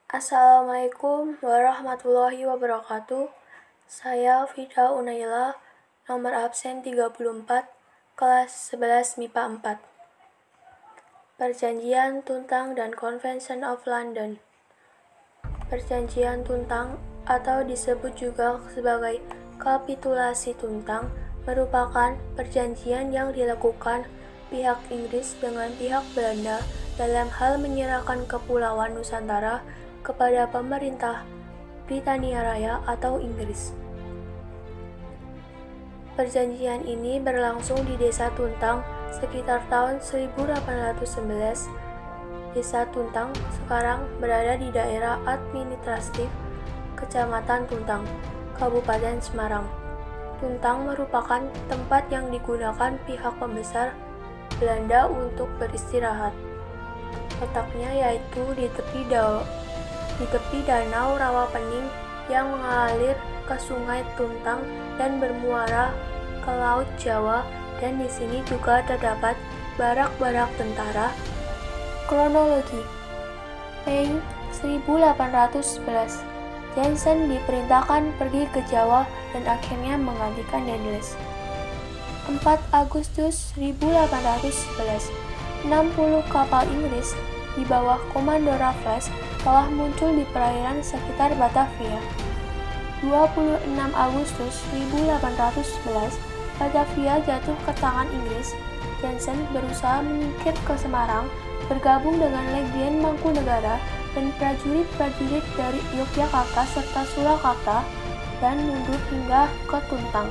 Assalamualaikum warahmatullahi wabarakatuh. Saya Fida Unaila, nomor absen 34, kelas 11 MIPA 4. Perjanjian Tuntang dan Convention of London. Perjanjian Tuntang atau disebut juga sebagai kapitulasi Tuntang merupakan perjanjian yang dilakukan pihak Inggris dengan pihak Belanda dalam hal menyerahkan Kepulauan Nusantara kepada pemerintah Britania Raya atau Inggris. Perjanjian ini berlangsung di Desa Tuntang sekitar tahun 1811. Desa Tuntang sekarang berada di daerah administratif Kecamatan Tuntang, Kabupaten Semarang. Tuntang merupakan tempat yang digunakan pihak pembesar Belanda untuk beristirahat. Letaknya yaitu di tepi danau Rawapening yang mengalir ke Sungai Tuntang dan bermuara ke Laut Jawa, dan di sini juga terdapat barak-barak tentara. Kronologi Mei 1811, Jensen diperintahkan pergi ke Jawa dan akhirnya menggantikan Daniels. 4 Agustus 1811, 60 kapal Inggris di bawah komando Raffles telah muncul di perairan sekitar Batavia. 26 Agustus 1811, Batavia jatuh ke tangan Inggris. Jensen berusaha menyingkir ke Semarang, bergabung dengan Legiun Mangkunegara dan prajurit-prajurit dari Yogyakarta serta Surakarta, dan mundur hingga ke Tuntang.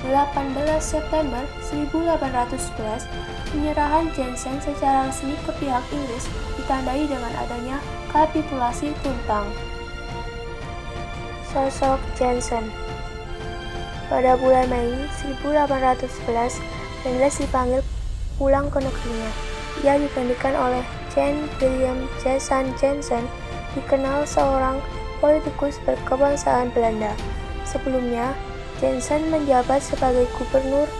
18 September 1811, penyerahan Jensen secara resmi ke pihak Inggris ditandai dengan adanya kapitulasi Tuntang. Sosok Jensen. Pada bulan Mei 1811, Daniels dipanggil pulang ke negerinya. Ia digantikan oleh Jan William Jason Jensen, dikenal seorang politikus berkebangsaan Belanda. Sebelumnya, Jensen menjabat sebagai Gubernur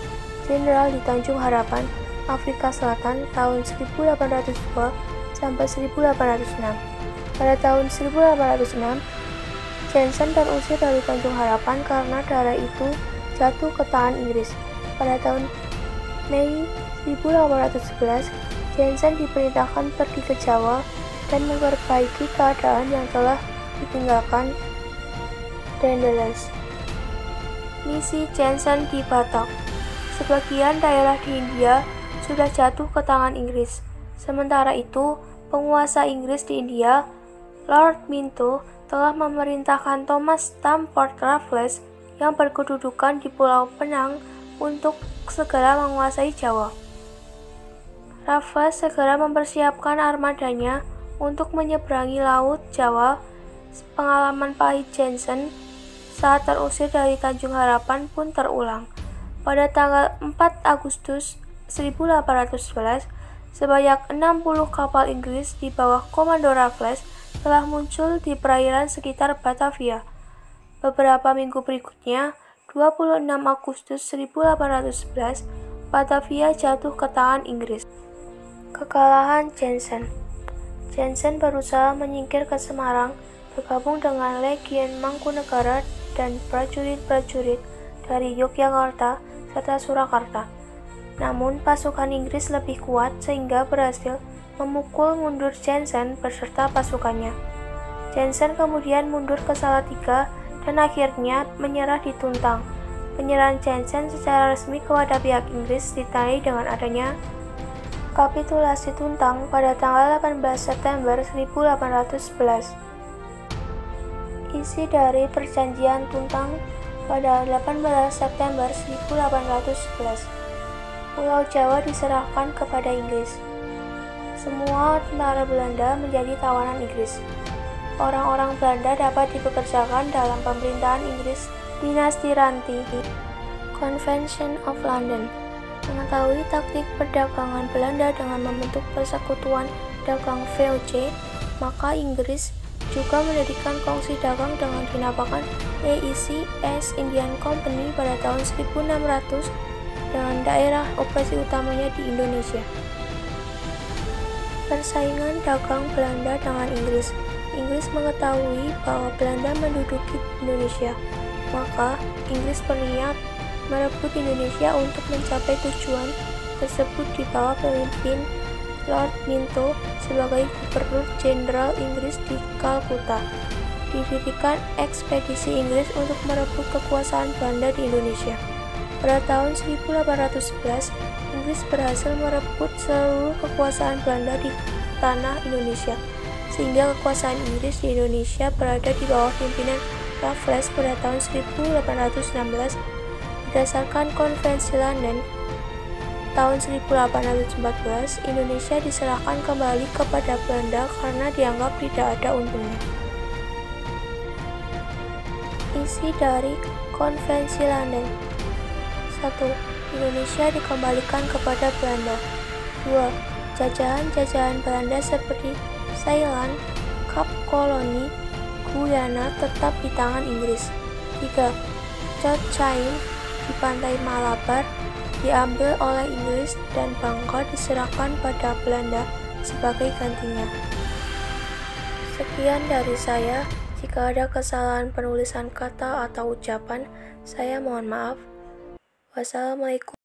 Jenderal di Tanjung Harapan, Afrika Selatan tahun 1802 sampai 1806. Pada tahun 1806, Jensen terusir dari Tanjung Harapan karena daerah itu jatuh ke tangan Inggris. Pada tahun Mei 1811, Jensen diperintahkan pergi ke Jawa dan memperbaiki keadaan yang telah ditinggalkan Daniels. Misi Jensen di Batak. Sebagian daerah di India sudah jatuh ke tangan Inggris. Sementara itu, penguasa Inggris di India, Lord Minto, telah memerintahkan Thomas Stamford Raffles yang berkedudukan di Pulau Penang untuk segera menguasai Jawa. Raffles segera mempersiapkan armadanya untuk menyeberangi Laut Jawa. Pengalaman pahit Jensen saat terusir dari Tanjung Harapan pun terulang. Pada tanggal 4 Agustus 1811, sebanyak 60 kapal Inggris di bawah komando Raffles telah muncul di perairan sekitar Batavia. Beberapa minggu berikutnya, 26 Agustus 1811, Batavia jatuh ke tangan Inggris. Kekalahan Jensen. Jensen berusaha menyingkir ke Semarang, bergabung dengan Legiun Mangkunegara dan prajurit-prajurit dari Yogyakarta serta Surakarta. Namun pasukan Inggris lebih kuat sehingga berhasil memukul mundur Jensen beserta pasukannya. Jensen kemudian mundur ke Salatiga dan akhirnya menyerah di Tuntang. Penyerahan Jensen secara resmi kepada pihak Inggris ditandai dengan adanya kapitulasi Tuntang pada tanggal 18 September 1811. Isi dari Perjanjian Tuntang pada 18 September 1811. Pulau Jawa diserahkan kepada Inggris. Semua tentara Belanda menjadi tawanan Inggris. Orang-orang Belanda dapat dipekerjakan dalam pemerintahan Inggris dinasti Ranti. Convention of London. Mengetahui taktik perdagangan Belanda dengan membentuk persekutuan dagang VOC, maka Inggris juga mendirikan kongsi dagang dengan dinamakan East Indian Company pada tahun 1600 dengan daerah operasi utamanya di Indonesia. Persaingan dagang Belanda dengan Inggris. Inggris mengetahui bahwa Belanda menduduki Indonesia, maka Inggris berniat merebut Indonesia. Untuk mencapai tujuan tersebut di bawah pemimpin Lord Minto sebagai Gubernur Jenderal Inggris di Kalkuta, didirikan ekspedisi Inggris untuk merebut kekuasaan Belanda di Indonesia. Pada tahun 1811, Inggris berhasil merebut seluruh kekuasaan Belanda di tanah Indonesia, sehingga kekuasaan Inggris di Indonesia berada di bawah pimpinan Raffles pada tahun 1816. Berdasarkan Konvensi London tahun 1814, Indonesia diserahkan kembali kepada Belanda karena dianggap tidak ada untungnya. Isi dari Konvensi London: 1. Indonesia dikembalikan kepada Belanda. 2. Jajahan-jajahan Belanda seperti Ceylon, Kap Koloni, Guyana tetap di tangan Inggris. 3. Cochin di pantai Malabar diambil oleh Inggris dan Bangka diserahkan pada Belanda sebagai gantinya. Sekian dari saya. Jika ada kesalahan penulisan kata atau ucapan, saya mohon maaf. Wassalamualaikum.